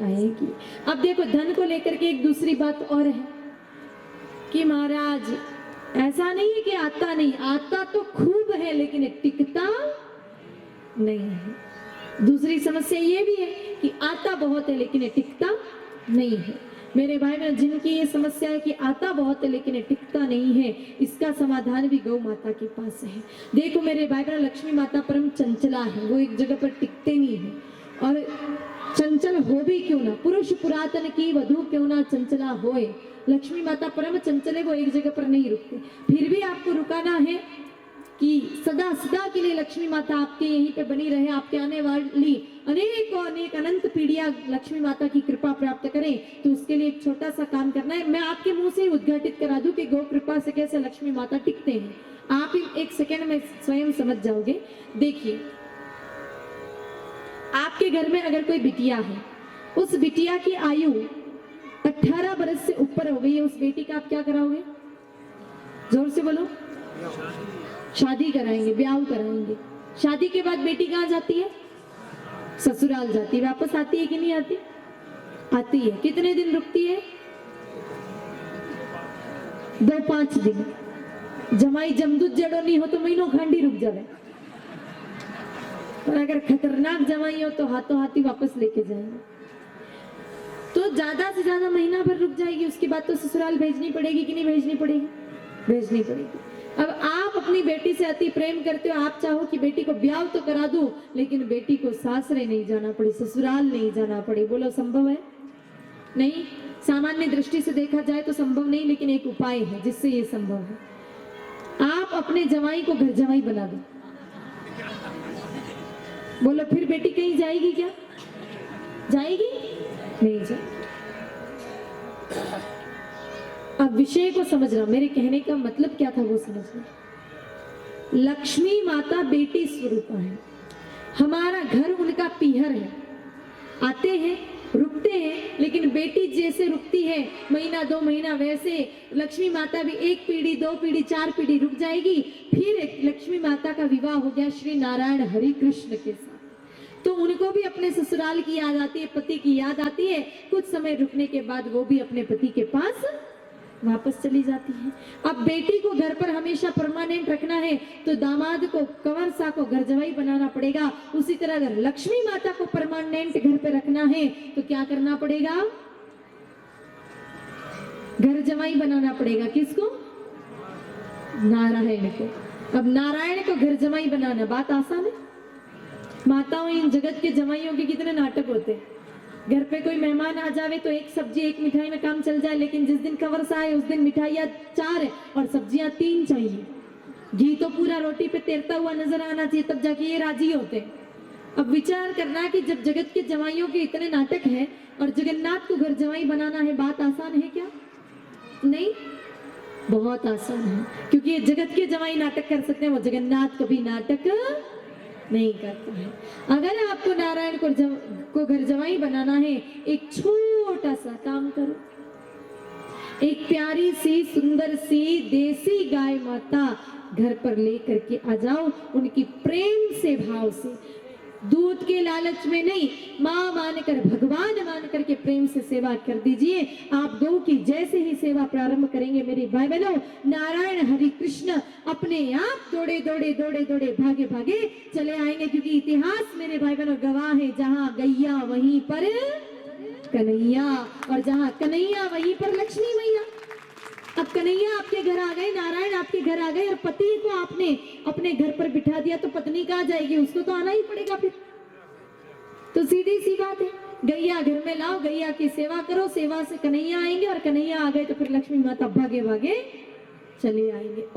आएगी। अब देखो धन को लेकर के एक दूसरी बात और है कि महाराज ऐसा नहीं है कि आता नहीं, आता तो खूब है लेकिन टिकता नहीं है। दूसरी समस्या ये भी है कि आता बहुत है लेकिन टिकता नहीं है। मेरे भाई बहन जिनकी ये समस्या है कि आता बहुत है लेकिन टिकता नहीं है, इसका समाधान भी गौ माता के पास है। देखो मेरे भाई बहन, लक्ष्मी माता परम चंचला है, वो एक जगह पर टिकते नहीं है। और चंचल हो भी क्यों ना, पुरुष पुरातन की वधु क्यों ना चंचला होए, लक्ष्मी माता परम चंचल है, वो एक जगह पर नहीं रुकती। फिर भी आपको रुकाना है कि सदा सदा के लिए लक्ष्मी माता आपके यहीं पे बनी रहे, आपके आने वाली अनेक अनंत पीढ़ियां लक्ष्मी माता की कृपा प्राप्त करें। तो उसके लिए एक छोटा सा काम करना है, मैं आपके मुंह से ही उद्घाटित करा दूं कि गौ कृपा से कैसे लक्ष्मी माता टिकते हैं। आप एक सेकेंड में स्वयं समझ जाओगे। देखिए, आपके घर में अगर कोई बिटिया है, उस बिटिया की आयु 18 बरस से ऊपर हो गई है, उस बेटी का आप क्या कराओगे? जोर से बोलो। शादी कराएंगे, ब्याह कराएंगे। शादी के बाद बेटी कहाँ जाती है? ससुराल जाती है। वापस आती है कि नहीं आती? आती है। कितने दिन रुकती है? 2-5 दिन। जमाई जमदूत जड़ो नहीं हो तो महीनों खंडी रुक जाए, और अगर खतरनाक जमाई हो तो हाथों हाथी वापस लेके जाएंगे। तो ज्यादा से ज्यादा महीना भर रुक जाएगी, उसके बाद तो ससुराल भेजनी पड़ेगी कि नहीं भेजनी पड़ेगी? भेजनी पड़ेगी। अब आप अपनी बेटी से अति प्रेम करते हो, आप चाहो कि बेटी को ब्याह तो करा दो लेकिन बेटी को सासरे नहीं जाना पड़े, ससुराल नहीं जाना पड़े। बोलो संभव है? नहीं। सामान्य दृष्टि से देखा जाए तो संभव नहीं, लेकिन एक उपाय है जिससे ये संभव है। आप अपने जवाई को घर जवाई बना दो। बोलो फिर बेटी कहीं जाएगी क्या? जाएगी? नहीं जाएगी। अब विषय को समझना, मेरे कहने का मतलब क्या था वो समझना। लक्ष्मी माता बेटी स्वरूप है, हमारा घर उनका पीहर है। आते हैं, रुकते हैं, लेकिन बेटी जैसे रुकती है महीना 2 महीना, वैसे लक्ष्मी माता भी 1 पीढ़ी 2 पीढ़ी 4 पीढ़ी रुक जाएगी। फिर लक्ष्मी माता का विवाह हो गया श्री नारायण हरि कृष्ण के साथ, तो उनको भी अपने ससुराल की याद आती है, पति की याद आती है। कुछ समय रुकने के बाद वो भी अपने पति के पास वापस चली जाती है। अब बेटी को घर पर हमेशा परमानेंट रखना है तो दामाद को, कंवर सा को घर जवाई बनाना पड़ेगा। उसी तरह अगर लक्ष्मी माता को परमानेंट घर पे रखना है तो क्या करना पड़ेगा? घर जवाई बनाना पड़ेगा। किसको? नारायण को। अब नारायण को घर जवाई बनाना बात आसान है? माताओं, इन जगत के जवाइयों के कितने नाटक होते हैं। घर पे कोई मेहमान आ जावे तो 1 सब्जी 1 मिठाई में काम चल जाए, लेकिन जिस दिन कंवर सा आए उस दिन मिठाइयाँ 4 और सब्जियां 3 चाहिए। घी तो पूरा रोटी पे तैरता हुआ नजर आना चाहिए, तब जाके ये राजी होते हैं। अब विचार करना कि जब जगत के जवाइयों के इतने नाटक है और जगन्नाथ को घर जवाई बनाना है, बात आसान है क्या? नहीं, बहुत आसान है। क्योंकि ये जगत के जवाई नाटक कर सकते हैं, वो जगन्नाथ कभी नाटक नहीं करता है। अगर आपको नारायण को घर जवाई बनाना है, एक छोटा सा काम करो। एक प्यारी सी सुंदर सी देसी गाय माता घर पर लेकर के आ जाओ, उनकी प्रेम से भाव से, दूध के लालच में नहीं, माँ मानकर, भगवान मानकर के प्रेम से सेवा कर दीजिए। आप गौ की जैसे ही सेवा प्रारंभ करेंगे मेरे भाई बहनों, नारायण हरि कृष्ण अपने आप दौड़े दौड़े दौड़े दौड़े भागे भागे चले आएंगे। क्योंकि इतिहास मेरे भाई बहनों गवाह है, जहाँ गैया वहीं पर कन्हैया, और जहाँ कन्हैया वहीं पर लक्ष्मी मैया। अब कन्हैया आपके घर आ गए, नारायण आपके घर आ गए, और पति को आपने अपने घर पर बिठा दिया तो पत्नी कहाँ जाएगी? उसको तो आना ही पड़ेगा फिर। तो सीधी सी बात है, गैया घर में लाओ, गैया की सेवा करो, सेवा से कन्हैया आएंगे, और कन्हैया आ गए तो फिर लक्ष्मी माता भागे भागे चले आएंगे।